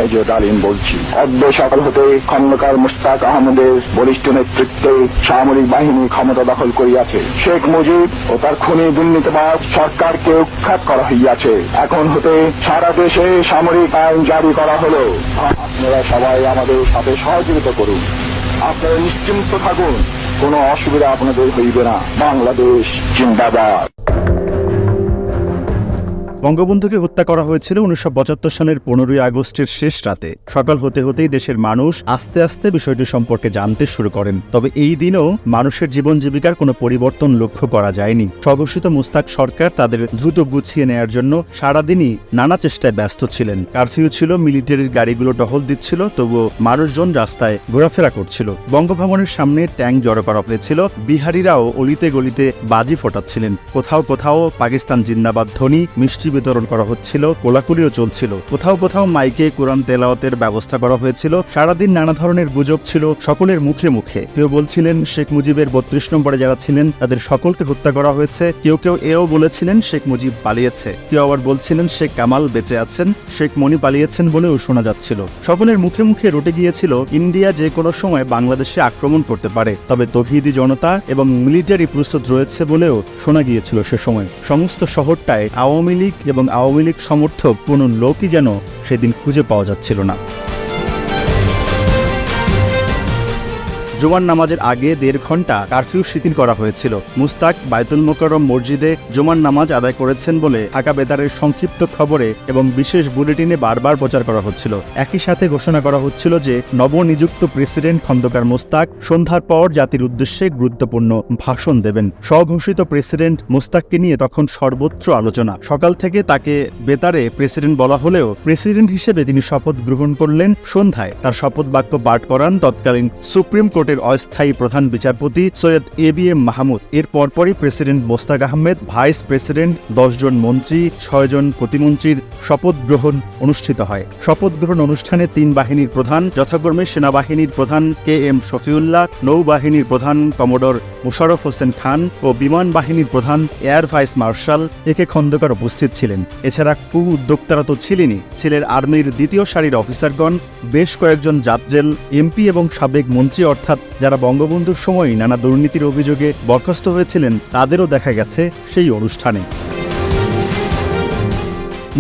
Major ডালিম বলছি। অদ্য সকাল হতে খন্দকার মুশতাক আহমদের বলিষ্ঠ নেতৃত্বে সামরিক বাহিনী ক্ষমতা দখল করিয়াছে। শেখ মুজিব ও তার খুনি দুর্নীতিবাজ সরকারকে উৎখাত করা হইয়াছে। এখন হতে সারা দেশে সামরিক আইন জারি করা হলো। আপনারা সবাই আমাদের সাথে সহযোগিতা করুন। আপনারা নিশ্চিন্ত থাকুন, কোনো অসুবিধা আপনাদের হইবে না। বাংলাদেশ জিন্দাবাদ। বঙ্গবন্ধুকে হত্যা করা হয়েছিল 1975 সালের 15ই আগস্টের শেষ রাতে। সকাল হতে হতেই দেশের মানুষ আস্তে আস্তে বিষয়টি সম্পর্কে জানতে শুরু করেন। তবে এই দিনও মানুষের জীবন জীবিকার কোনো পরিবর্তন লক্ষ্য করা যায়নি। স্বঘোষিত মুস্তাক সরকার তাদের দ্রুত গুছিয়ে নেয়ার জন্য সারাদিনই নানা চেষ্টায় ব্যস্ত ছিলেন। কারফিউ ছিল, মিলিটারির গাড়িগুলো টহল দিচ্ছিল, তবুও মানুষজন রাস্তায় ঘোরাফেরা করছিল। বঙ্গভবনের সামনে ট্যাঙ্ক জড়ো করা হয়েছিল। বিহারীরাও অলিতে গলিতে বাজি ফোটাচ্ছিলেন। কোথাও কোথাও পাকিস্তান জিন্দাবাদ ধ্বনি, মিষ্টি বিতরণ করা হচ্ছিল, কোলাকুলিও চলছিল। কোথাও কোথাও মাইকে কোরআন তেলাওয়াতের ব্যবস্থা করা হয়েছিল। সারাদিন নানা ধরনের গুজব ছিল সকলের মুখে মুখে। কেউ বলছিলেন শেখ মুজিবের 32 নম্বরে যারা ছিলেন তাদের সকলকে হত্যা করা হয়েছে। কেউ কেউ এও বলেছিলেন শেখ মুজিব পালিয়েছে। কেউ আবার বলছিলেন শেখ কামাল বেঁচে আছেন, শেখ মনি পালিয়েছেন বলেও শোনা যাচ্ছিল। সকলের মুখে মুখে রটে গিয়েছিল ইন্ডিয়া যে কোনো সময় বাংলাদেশে আক্রমণ করতে পারে, তবে তৌহিদি জনতা এবং মিলিটারি প্রস্তুত রয়েছে বলেও শোনা গিয়েছিল সে সময়। সমস্ত শহরটায় আওয়ামী লীগ এবং আওয়ামী লীগ সমর্থক কোনো লোকই যেন সেদিন খুঁজে পাওয়া যাচ্ছিল না। জুমার নামাজের আগে 1.5 ঘন্টা কারফিউ শিথিল করা হয়েছিল। মুস্তাক বায়তুল মোকাররম মসজিদে জুমার নামাজ আদায় করেছেন বলে ঢাকা বেতারের সংক্ষিপ্ত খবরে এবং বিশেষ বুলেটিনে বারবার প্রচার করা হচ্ছিল। একই সাথে ঘোষণা করা হচ্ছিল যে নবনিযুক্ত প্রেসিডেন্ট খন্দকার মুস্তাক সন্ধ্যার পর জাতির উদ্দেশ্যে গুরুত্বপূর্ণ ভাষণ দেবেন। স্বঘোষিত প্রেসিডেন্ট মুস্তাককে নিয়ে তখন সর্বত্র আলোচনা। সকাল থেকে তাকে বেতারে প্রেসিডেন্ট বলা হলেও প্রেসিডেন্ট হিসেবে তিনি শপথ গ্রহণ করলেন সন্ধ্যায়। তার শপথ বাক্য পাঠ করান তৎকালীন সুপ্রিম কোর্টের অস্থায়ী প্রধান বিচারপতি সৈয়দ ABM মাহমুদ। এর পরপরই president Mostaq Ahmed, vice president, 10 জন মন্ত্রী, 6 জন প্রতিমন্ত্রীর শপথ গ্রহণ অনুষ্ঠিত হয়। শপথ গ্রহণ অনুষ্ঠানে 3 বাহিনীর প্রধান যথাক্রমে সেনাবাহিনীর প্রধান KM শফিউল্লাহ, নৌবাহিনীর প্রধান কমোডর মোশাররফ হোসেন খান ও বিমান বাহিনীর প্রধান air vice marshal AK Khandaker উপস্থিত ছিলেন। এছাড়া উদ্যোক্তারা তো ছিলেনই, ছিলেন আর্মির 2য় সারির অফিসারগণ, বেশ কয়েকজন জাতজেল, MP এবং সাবেক মন্ত্রী, অর্থাৎ যারা বঙ্গবন্ধুর সময় নানা দুর্নীতির অভিযোগে বরখাস্ত হয়েছিলেন তাদেরও দেখা গেছে সেই অনুষ্ঠানে।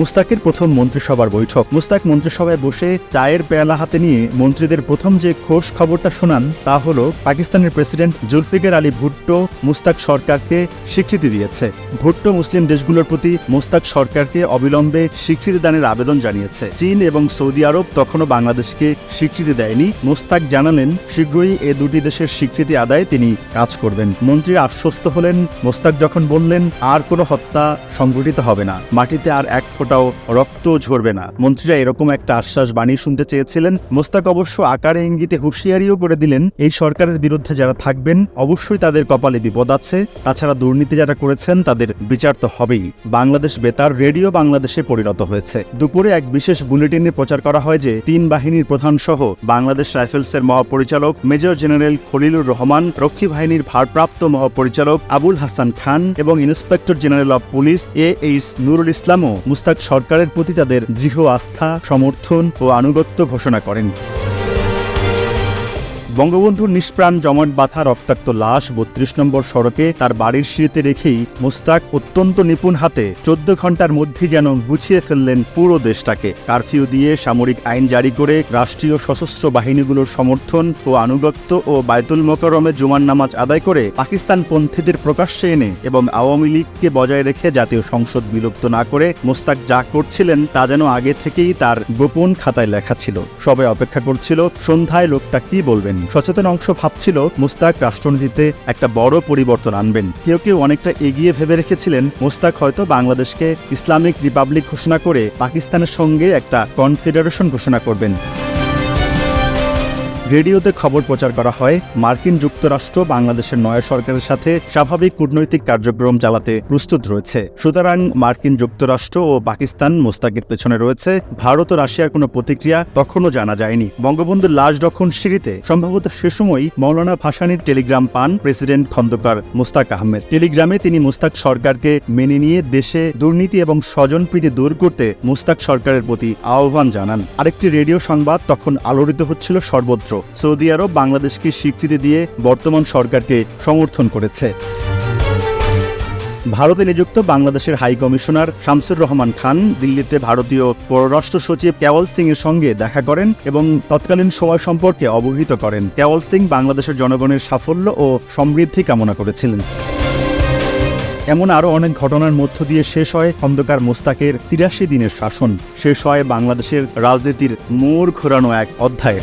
মুস্তাকের প্রথম মন্ত্রিসভার বৈঠক। মুস্তাক মন্ত্রিসভায় বসে চায়ের পেয়ালা হাতে নিয়ে মন্ত্রীদের প্রথম যে খোশ খবরটা শোনান তা হলো পাকিস্তানের প্রেসিডেন্ট জুলফিকার আলী ভুট্টো মুস্তাক সরকারকে স্বীকৃতি দিয়েছে। ভুট্টো মুসলিম দেশগুলোর প্রতি মুস্তাক সরকারকে অবিলম্বে স্বীকৃতি দানের আবেদন জানিয়েছে। চীন এবং সৌদি আরব তখনও বাংলাদেশকে স্বীকৃতি দেয়নি। মুস্তাক জানালেন শীঘ্রই এ দুটি দেশের স্বীকৃতি আদায়ে তিনি কাজ করবেন। মন্ত্রীরা আশ্বস্ত হলেন। মুস্তাক যখন বললেন আর কোনো হত্যা সংঘটিত হবে না, মাটিতে আর এক ফোঁটাও রক্ত ঝরবে না, মন্ত্রীরা এরকম একটা আশ্বাস বাণী শুনতে চেয়েছিলেন। মোস্তাক অবশ্য আকারে ইঙ্গিতে হুঁশিয়ারিও করে দিলেন এই সরকারের বিরুদ্ধে যারা থাকবেন অবশ্যই তাদের কপালে বিপদ আছে। তাছাড়া দুর্নীতি যারা করেছেন তাদের বিচার তো হবেই। বাংলাদেশ বেতার রেডিও বাংলাদেশে পরিণত হয়েছে। দুপুরে এক বিশেষ বুলেটিনে প্রচার করা হয় যে 3 বাহিনীর প্রধান সহ বাংলাদেশ রাইফেলসের মহাপরিচালক মেজর জেনারেল খলিলুর রহমান, রক্ষী বাহিনীর ভারপ্রাপ্ত মহাপরিচালক আবুল হাসান খান এবং inspector general of police AH Nurul ইসলামও মুস্তাক সরকারের প্রতি তাদের দৃঢ় আস্থা, সমর্থন ও আনুগত্য ঘোষণা করেন। বঙ্গবন্ধুর নিষ্প্রাণ জমাট বাঁধা রক্তাক্ত লাশ 32 নম্বর সড়কে তার বাড়ির সিঁড়িতে রেখেই মুস্তাক অত্যন্ত নিপুণ হাতে 14 ঘন্টার মধ্যে যেন গুছিয়ে ফেললেন পুরো দেশটাকে। কারফিউ দিয়ে, সামরিক আইন জারি করে, রাষ্ট্রীয় সশস্ত্র বাহিনীগুলোর সমর্থন ও আনুগত্য ও বায়তুল মোকাররমে জুমার নামাজ আদায় করে পাকিস্তানপন্থীদের প্রকাশ্যে এনে এবং আওয়ামী লীগকে বজায় রেখে জাতীয় সংসদ বিলুপ্ত না করে মুস্তাক যা করছিলেন তা যেন আগে থেকেই তার গোপন খাতায় লেখা ছিল। সবাই অপেক্ষা করছিল সন্ধ্যায় লোকটা কি বলবেন। সচেতন অংশ ভাবছিল মুস্তাক রাষ্ট্রনীতিতে একটা বড় পরিবর্তন আনবেন। কেউ কেউ অনেকটা এগিয়ে ভেবে রেখেছিলেন মুস্তাক হয়তো বাংলাদেশকে ইসলামিক রিপাবলিক ঘোষণা করে পাকিস্তানের সঙ্গে একটা কনফেডারেশন ঘোষণা করবেন। রেডিওতে খবর প্রচার করা হয় মার্কিন যুক্তরাষ্ট্র বাংলাদেশের নয়া সরকারের সাথে স্বাভাবিক কূটনৈতিক কার্যক্রম চালাতে প্রস্তুত রয়েছে। সুতরাং মার্কিন যুক্তরাষ্ট্র ও পাকিস্তান মোস্তাকের পেছনে রয়েছে। ভারত ও রাশিয়ার কোনো প্রতিক্রিয়া তখনও জানা যায়নি। বঙ্গবন্ধুর লাশ যখন সিঁড়িতে, সম্ভবত সে সময় মৌলানা ভাসানীর টেলিগ্রাম পান প্রেসিডেন্ট খন্দকার মোস্তাক আহমেদ। টেলিগ্রামে তিনি মোস্তাক সরকারকে মেনে নিয়ে দেশে দুর্নীতি এবং স্বজনপ্রীতি দূর করতে মোস্তাক সরকারের প্রতি আহ্বান জানান। আরেকটি রেডিও সংবাদ তখন আলোড়িত হচ্ছিল সর্বত্র। সৌদি আরব বাংলাদেশকে স্বীকৃতি দিয়ে বর্তমান সরকারকে সমর্থন করেছে। ভারতে নিযুক্ত বাংলাদেশের হাই কমিশনার শামসুর রহমান খান দিল্লিতে ভারতীয় পররাষ্ট্র সচিব কেওয়াল সিং এর সঙ্গে দেখা করেন এবং তৎকালীন সময় সম্পর্কে অবহিত করেন। কেওয়াল সিং বাংলাদেশের জনগণের সাফল্য ও সমৃদ্ধি কামনা করেছিলেন। এমন আরও অনেক ঘটনার মধ্য দিয়ে শেষ হয় খন্দকার মোস্তাকের ৮৩ দিনের শাসন। শেষ হয় বাংলাদেশের রাজনীতির মোড় ঘোরানো এক অধ্যায়।